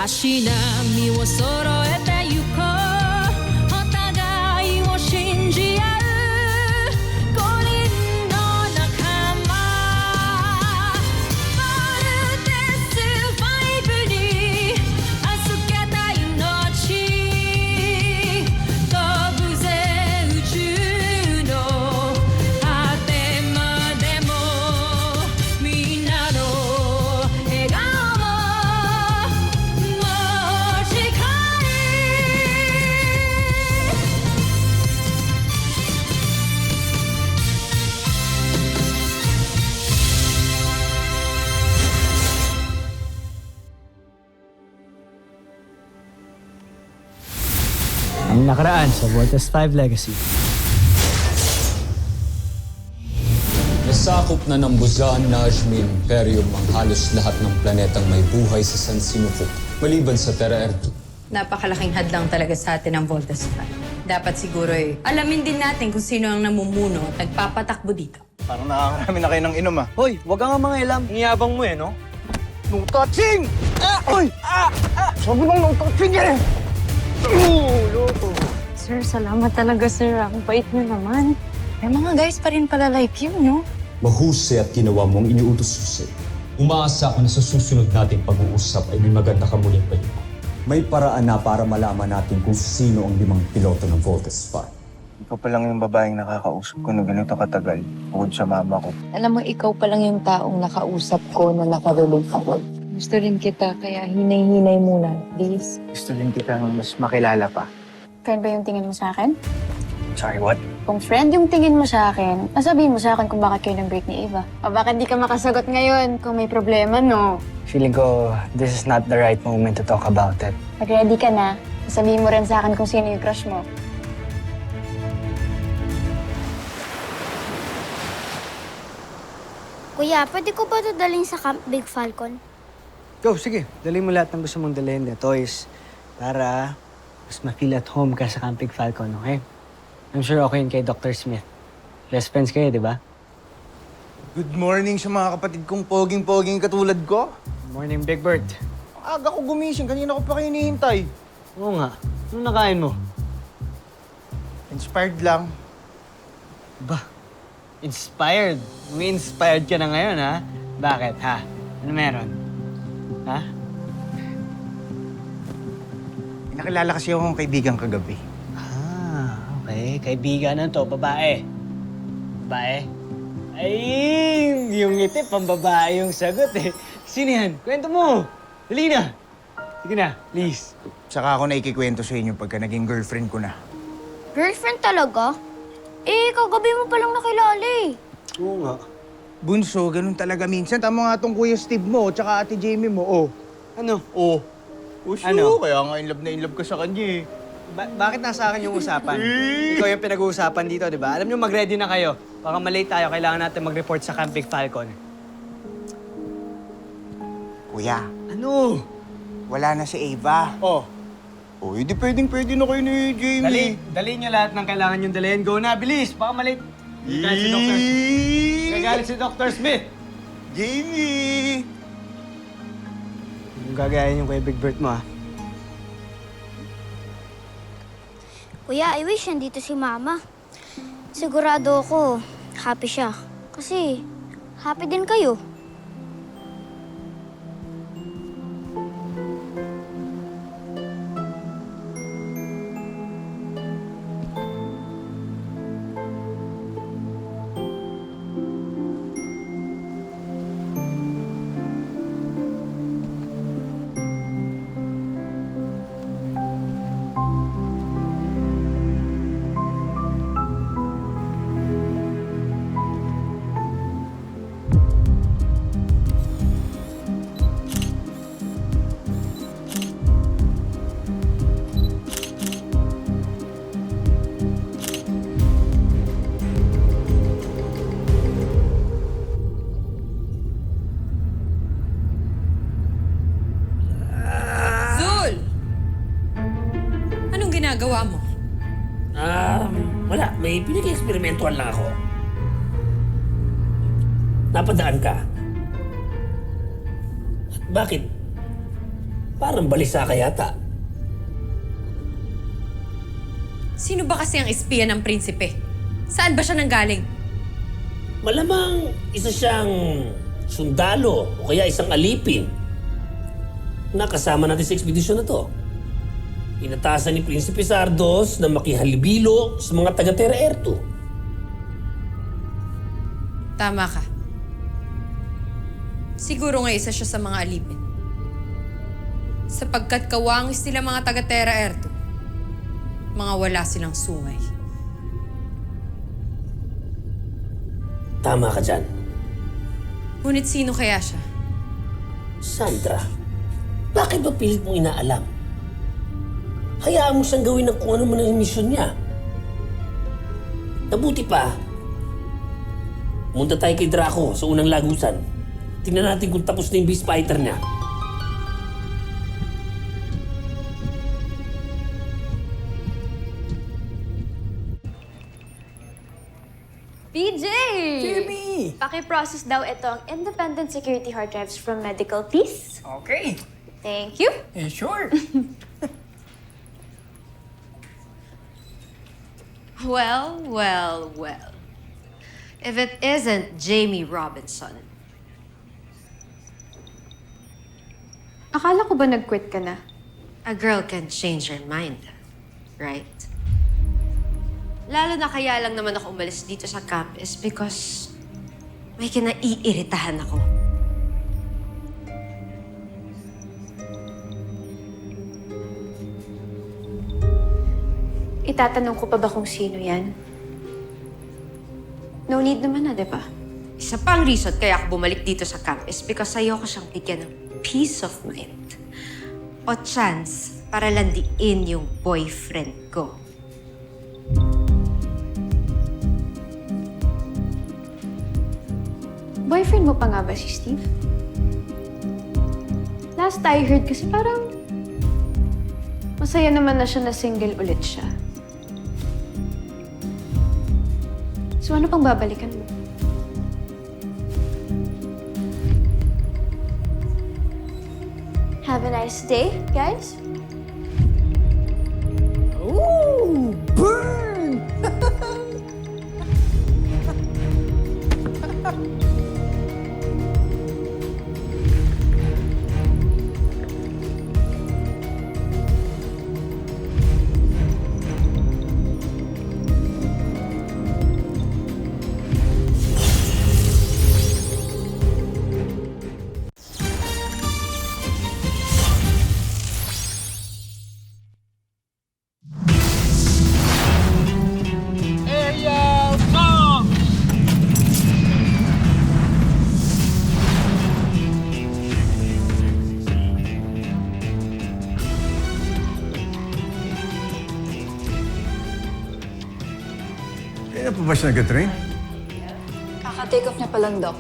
足並みを揃えてゆこうお互いを信じ合う5人の仲間まるでスファイブに預けた命飛ぶぜ宇宙の果てまでもみんなの笑顔Ang nakaraan sa Voltes 5 Legacy. Nasakop na ng Buzan, Najmi, Imperium ang halos lahat ng planetang may buhay sa San Sinuko, maliban sa Terra Erdo. Napakalaking hadlang talaga sa atin ang Voltes 5. Dapat siguro alamin din natin kung sino ang namumuno at nagpapatakbo dito. Parang nakakarami na kayo ng inom ah. Hoy, wag ka nga mga ilam. Iyabang mo no? No touching! Oy! Sabi bang no touching eh! Loko. Sir, salamat talaga, sir. Ang bait niyo naman. May mga guys pa rin pala like you, no? Mahusay at ginawa mo ang iniutos ko sa'yo. Umaasa ako na sa susunod nating pag-uusap ay may maganda ka muling balita. May paraan na para malaman natin kung sino ang 5 piloto ng Voltes 5. Ikaw pa lang yung babaeng nakakausap ko na ganito katagal. Bukod sa mama ko. Alam mo, ikaw pa lang yung taong nakausap ko na nakarelate ako. Gusto rin kita, kaya hinay-hinay muna, please. Gusto rin kita mas makilala pa. Friend ba yung tingin mo sa akin? Sorry, what? Kung friend yung tingin mo sa akin, sabihin mo sa akin kung bakit kayo nag-break ni Eva. O bakit di ka makasagot ngayon kung may problema, no? Feeling ko, this is not the right moment to talk about it. Pag ready ka na, sabihin mo rin sa akin kung sino yung crush mo. Kuya, pwede ko ba ito dalhin sa Camp Big Falcon? Go, sige. Dali mo lahat ng gusto mong dalhin na toys para mas ma-feel at home ka sa Camping Falcon, okay? I'm sure okay yun kay Dr. Smith. Best friends kayo, di ba? Good morning sa mga kapatid kong poging-poging katulad ko. Morning, Big Bird. Aga ko gumising. Kanina ko pa kayo hinihintay. Oo nga. Ano nakain mo? Inspired lang. Ba? Inspired? May inspired ka na ngayon, ha? Bakit, ha? Ano meron? Ha? Nakilala kasi akong kaibigan kagabi. Ah, okay. Kaibigan na to, babae. Babae? Ay, yung ngiti, pambabae yung sagot eh. Sino yan? Kwento mo. Dali na. Sige na, please. Saka ako na ikikwento sa inyo pagka naging girlfriend ko na. Girlfriend talaga? Eh, kagabi mo palang nakilala eh. Oo nga. Bunso, ganun talaga minsan. Tama nga tong Kuya Steve mo, tsaka Ate Jamie mo, oh. Ano? Oh. Sure. Ano? Kaya nga in love ka sa kanya eh. Bakit nasa akin yung usapan? Ikaw yung pinag-uusapan dito, di ba? Alam nyo, mag-ready na kayo. Baka malate tayo, kailangan natin mag-report sa Camp Big Falcon. Kuya, Ano? wala na si Ava. Oh, Oh, hindi pwedeng-pwede na kayo ni Jamie. dali nyo lahat ng kailangan yung dalhin. Go na, bilis! Baka malate. Gagalit si Dr. Gagalit si Dr. Smith. Jamie! Yung gagayahin yung kay Big Bird mo, ha? Kuya, I wish nandito si Mama. Sigurado ako, happy siya. Kasi, happy din kayo. ginagawa mo? Wala. May pinag-eksperimentuhan lang ako. Napadaan ka. Bakit? Parang balisa ka yata. Sino ba kasi ang espiya ng prinsipe? Saan ba siya nanggaling? Malamang isa siyang sundalo o kaya isang alipin. Nakasama natin sa ekspedisyon na to. Inatasan ni Prinsipe Sardos na makihalibilo sa mga taga-Terra Erto. Tama ka. Siguro nga isa siya sa mga alipin. Sapagkat kawangis nila mga taga-Terra Erto, mga wala silang sungay. Tama ka dyan. Ngunit sino kaya siya? Sandra, bakit ba pilit mong inaalam? Hayaan mo siyang gawin ng kung ano man ang misyon niya. Nabuti pa, munta tayo kay Draco sa unang lagusan. Tingnan natin kung tapos na yung beast fighter niya. PJ! Jimmy! Paki-process daw ito ang independent security hard drives from medical, please. Okay. Thank you. Sure. Well, well, well. If it isn't Jamie Robinson. Akala ko ba nag-quit ka na? A girl can change her mind, right? Lalo na kaya lang naman ako umalis dito sa campus because may kinaiiritahan ako. Itatanong ko pa ba kung sino yan? No need naman na, di ba? Isa pang reason kaya ako bumalik dito sa campus because ayoko siyang bigyan ng peace of mind. O chance para landiin yung boyfriend ko. Boyfriend mo pa nga ba si Steve? Last I heard kasi parang masaya naman na siya na single ulit siya. So ano pang babalikan mo? Have a nice day, guys. Ooh, burn! Kaya pa ba siya nag-train? Kaka-take off niya pa lang, Doc.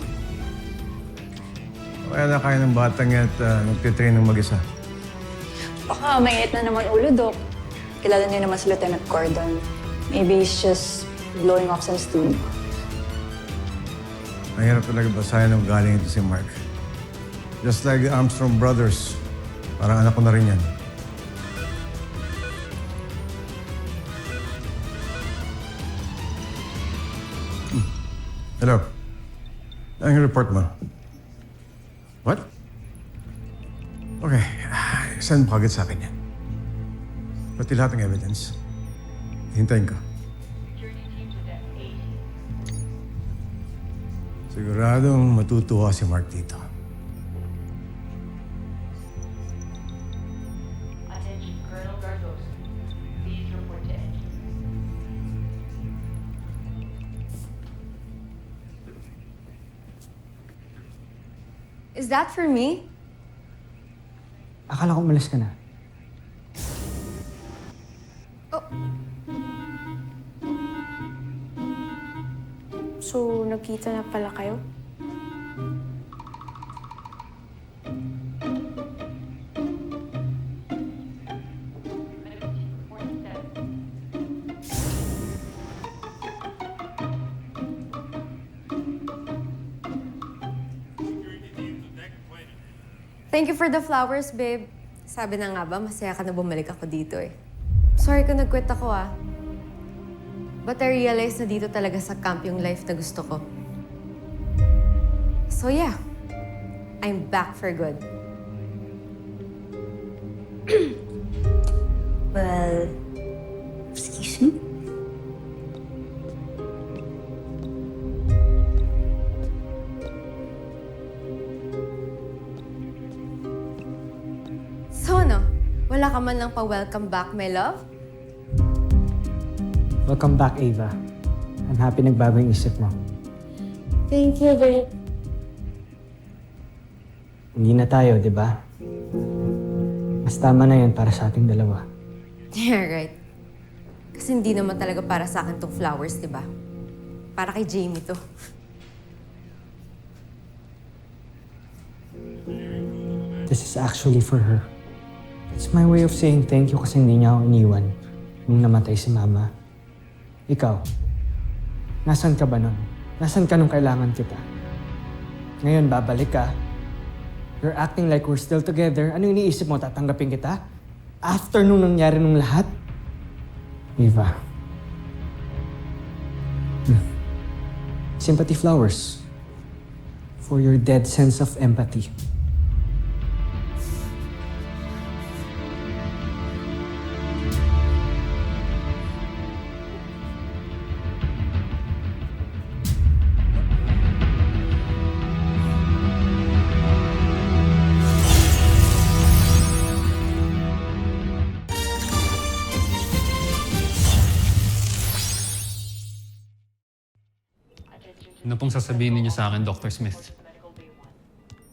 Kaya na kaya ng batang yan at nagtitrain ng mag-isa. Baka mainit na naman ulo, Doc. Kilala niyo naman si Lieutenant Cordon. Maybe he's just blowing off some steam. Mahirap talaga basahin ng galing ito si Mark. Just like the Armstrong brothers. Parang anak ko na rin yan. Hello. Ano yung report mo? What? Okay. Send mo agad sa akin yan. Pati lahat ng evidence. Hintayin ko. Siguradong matutuwa si Mark dito. Is that for me? Akala ko umalis ka na. So, nagkita na pala kayo? Thank you for the flowers, babe. Sabi na nga ba, masaya ka na bumalik ako dito eh. Sorry kung nag-quit ako ah. But I realized na dito talaga sa camp yung life na gusto ko. So yeah, I'm back for good. Well, excuse me? So ano, wala ka man lang pa-welcome back, my love? Welcome back, Ava. I'm happy nagbago yung isip mo. Thank you, babe. Hindi na tayo, di ba? Mas tama na yun para sa ating dalawa. Yeah, right. Kasi hindi naman talaga para sa akin tong flowers, di ba? Para kay Jamie to. This is actually for her. It's my way of saying thank you kasi hindi niya ako iniwan nung namatay si Mama. Ikaw, nasan ka ba nun? Nasan ka nung kailangan kita? Ngayon, babalik ka. You're acting like we're still together. Ano iniisip mo? Tatanggapin kita? After nung nangyari nung lahat? Eva. Sympathy flowers. For your dead sense of empathy. Ano pong sasabihin niyo sa akin, Dr. Smith?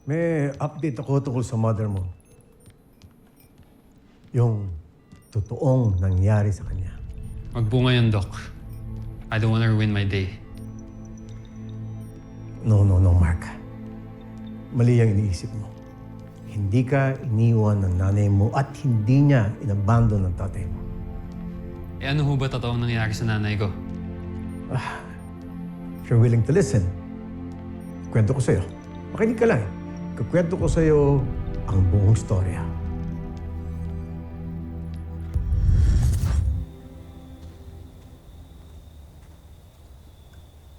May update ako tungkol sa mother mo. Yung totoong nangyari sa kanya. Magbunga yan, Doc. I don't wanna ruin my day. No, Mark. Mali ang iniisip mo. Hindi ka iniwan ng nanay mo at hindi niya inabandon ng tatay mo. Eh ano ho ba totoong nangyari sa nanay ko? If you're willing to listen, kwento ko sa'yo. Makinig ka lang. Kukwento ko sa'yo ang buong storya.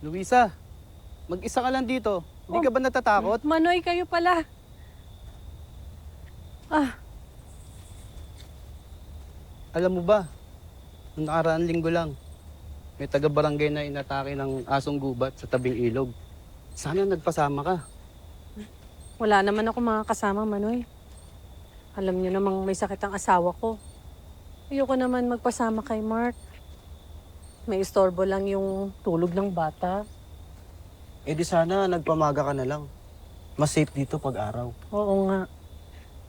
Luisa, mag-isa ka lang dito. Hindi ka ba natatakot? Manoy, kayo pala. Alam mo ba, noong nakaraang linggo lang, may taga-barangay na inatake ng asong gubat sa tabing ilog. Sana nagpasama ka. Wala naman ako mga kasama, Manoy. Alam niyo namang may sakit ang asawa ko. Ayoko naman magpasama kay Mark. May istorbo lang yung tulog ng bata. Eh di sana nagpamaga ka na lang. Mas safe dito pag araw. Oo nga.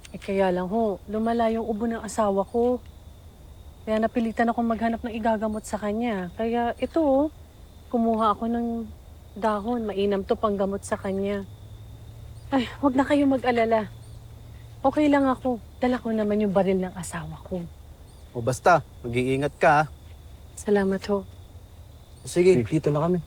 Eh kaya lang ho, lumala yung ubo ng asawa ko. Kaya napilitan akong maghanap ng igagamot sa kanya. Kaya ito, kumuha ako ng dahon. Mainam to panggamot sa kanya. Ay, wag na kayo mag-alala. Okay lang ako. Dala ko naman yung baril ng asawa ko. O basta, mag-iingat ka. Salamat ho. Sige, dito na kami.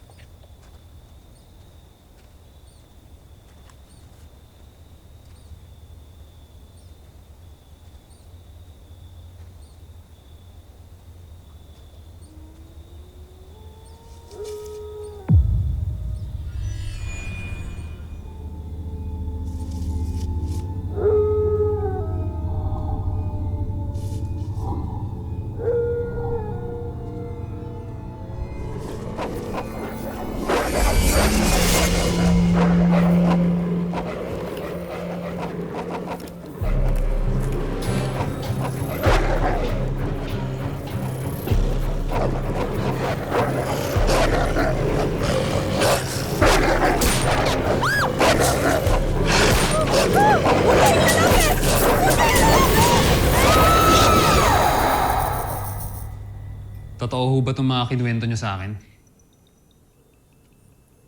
Totoo ho ba itong mga kinuwento niyo sa akin?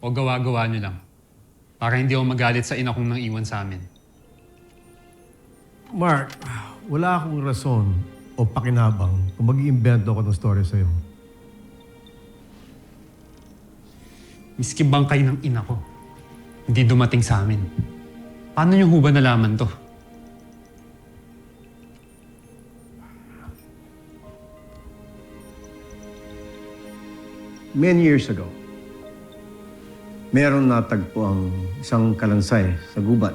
O gawa-gawa niyo lang? Para hindi ako magalit sa ina kong nang iwan sa amin. Mark, wala akong rason o pakinabang kung mag-iimbento ako ng story sa'yo. Miski bangkay ng ina ko, hindi dumating sa amin. Paano niyo ho ba nalaman to? many years ago, meron natagpo ang isang kalansay sa gubat.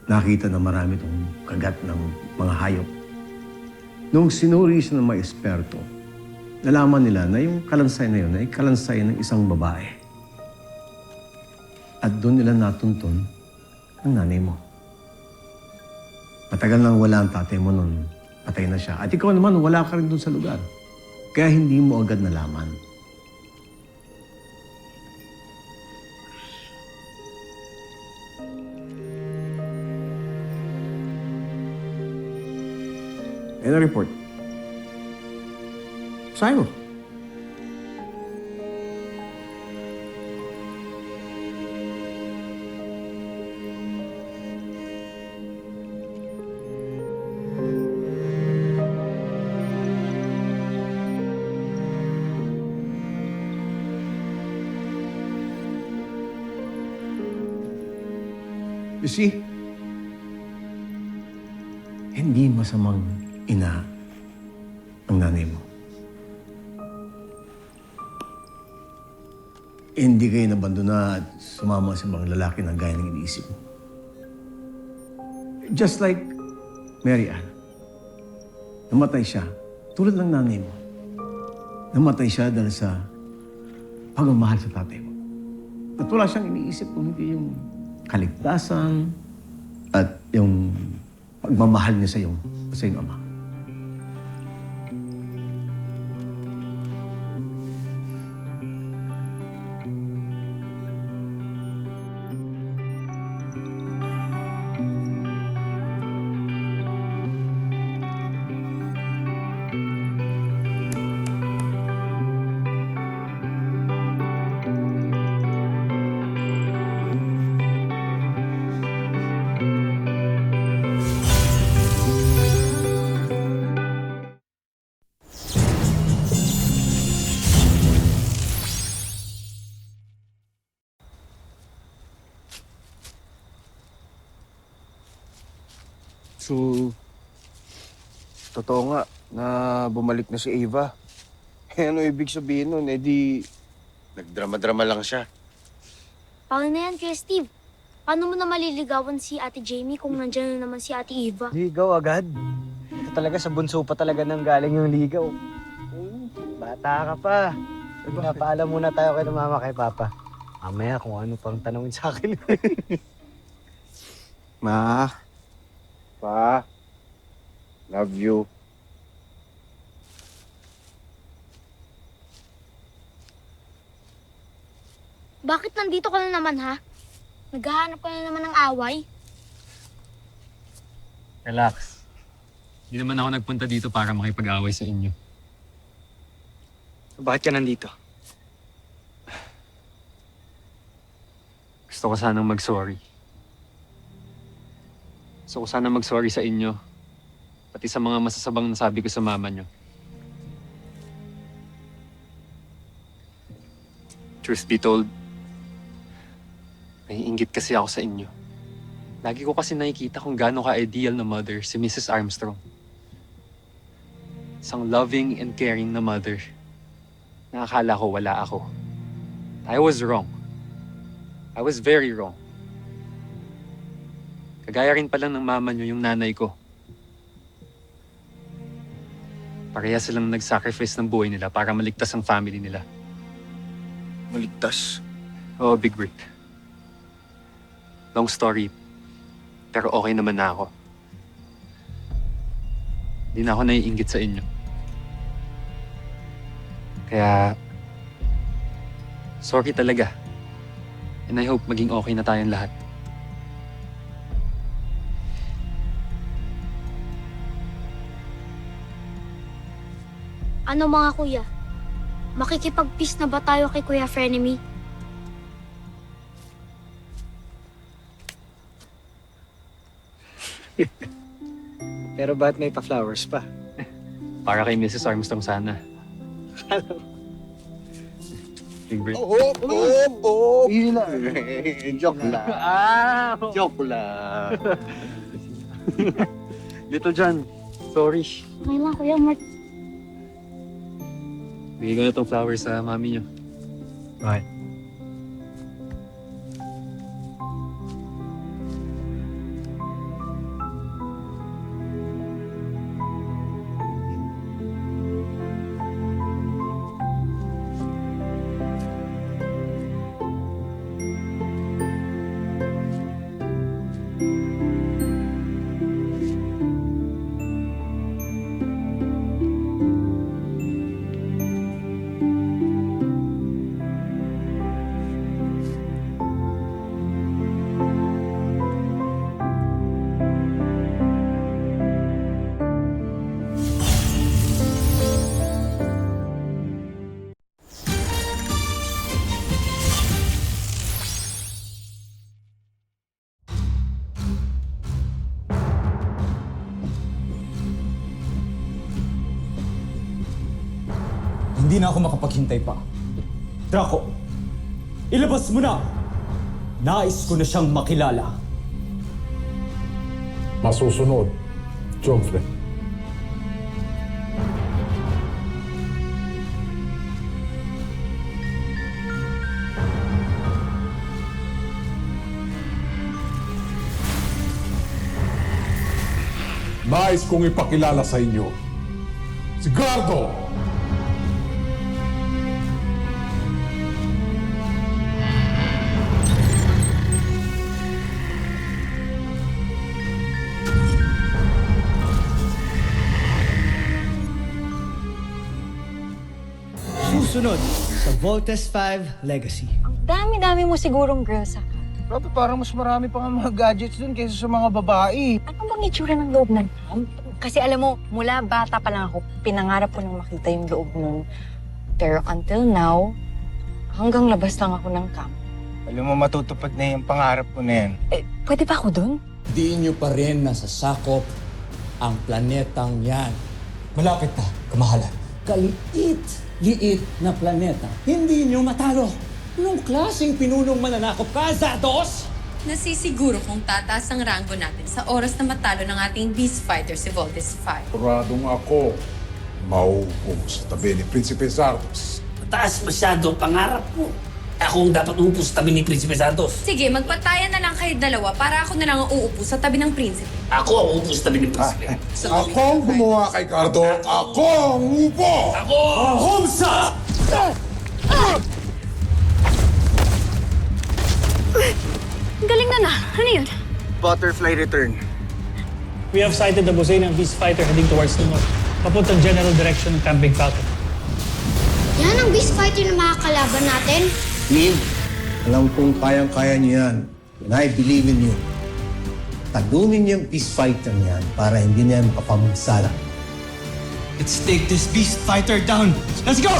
Nakita na marami itong kagat ng mga hayop. Nung sinuri siya ng mga eksperto, nalaman nila na yung kalansay na yun ay kalansay ng isang babae. At doon nila natuntun ang nanay mo. Matagal nang wala ang tatay mo noon. Patay na siya. At ikaw naman, wala ka rin doon sa lugar. Kaya hindi mo agad nalaman. Yan ang report. Basahin mo. You see, hindi masamang ina ang nanay mo. Hindi kayo nabandona at sumama sa ibang lalaki na gaya ng iniisip mo. Just like Mary Ann. Namatay siya tulad ng nanay mo. Namatay siya dahil sa pagmamahal sa tatay mo. At wala siyang iniisip kung hindi yung kaligtasan at yung pagmamahal niya sa iyong ama. So, totoo nga na bumalik na si Ava. Ano ibig sabihin nun? Eh di, nagdrama-drama lang siya. Paano na yan, Kuya Steve? Paano mo na maliligawan si Ate Jamie kung nandiyan na naman si Ate Eva? Ligaw agad. Ito talaga sa bunso pa talaga nang galing yung ligaw. Bata ka pa. Pinapaalam muna tayo kay mama kay papa. Mamaya kung ano pang tanongin sa akin. Ma, Pa, love you. Bakit nandito ka na naman, ha? Naghahanap ka na naman ng away? Relax. Hindi naman ako nagpunta dito para makipag-away sa inyo. Bakit ka nandito? Gusto ko sanang mag-sorry. Gusto ko sanang mag-sorry sa inyo. Pati sa mga masasabang nasabi ko sa mama nyo. Truth be told, naiinggit kasi ako sa inyo. Lagi ko kasi nakikita kung gaano ka-ideal na mother si Mrs. Armstrong. Isang loving and caring na mother. Nakakala ko wala ako. I was wrong. I was very wrong. Kagaya rin pala ng mama nyo yung nanay ko. Pareha silang nag-sacrifice ng buhay nila para maligtas ang family nila. Maligtas? Oo, Big Brick. Long story, pero okay naman na ako. Hindi na ako naiinggit sa inyo. Kaya, sorry talaga. And I hope maging okay na tayong lahat. Ano mga kuya? Makikipag-peace na ba tayo kay Kuya Frenemy? Pero ba't may pa-flowers pa? Para kay Mrs. Armstrong sana. Big Brick. Yun lang. Joke lang. Joke lang. Little John, sorry. Okay lang, Kuya Mark. Bigay ko na itong flowers sa mami niyo. Bakit? Hindi na ako makapaghintay pa. Draco, ilabas mo na! Nais ko na siyang makilala. Masusunod, Joffrey. Nais kong ipakilala sa inyo si Gardo! Susunod sa Voltes 5 Legacy. Dami-dami mo sigurong girls sa ka. Grabe, parang mas marami pa nga mga gadgets dun kaysa sa mga babae. Ano bang itsura ng loob ng camp? Kasi alam mo, mula bata pa lang ako, pinangarap ko nang makita yung loob nun. Pero until now, hanggang labas lang ako ng camp. Alam mo, matutupad na yung pangarap ko na yan. Pwede ba ako dun? Di nyo pa rin nasasakop ang planetang yan. Malapit na, kamahalan. Liit na planeta. Hindi nyo matalo. Anong klaseng pinunong mananakop ka, Zados? Nasisiguro kung tataas ang ranggo natin sa oras na matalo ng ating beast fighter si Voltes 5. Puradong ako, mauupo sa tabi ni Prinsipe Zardos. Mataas masyado ang pangarap mo. Ako ang dapat uupo sa tabi ni Prinsipe Santos. Sige, magpatayan na lang kayo dalawa para ako na lang ang uupo sa tabi ng prinsipe. Ako ang uupo sa tabi ni Prinsipe. Ako ang gumawa kay Gardo. Ako ang upo! Ako! Homsa! Galing na. Ano yun? Butterfly return. We have sighted the Bosay ng Beast Fighter heading towards the north, papuntang general direction ng Camp Big Falcon. Yan ang beast fighter na makakalaban natin. Team, alam kong kayang-kaya niyo yan. And I believe in you. Talunin niyo yung peace fighter niyan para hindi niya makapamagsala. Let's take this beast fighter down. Let's go!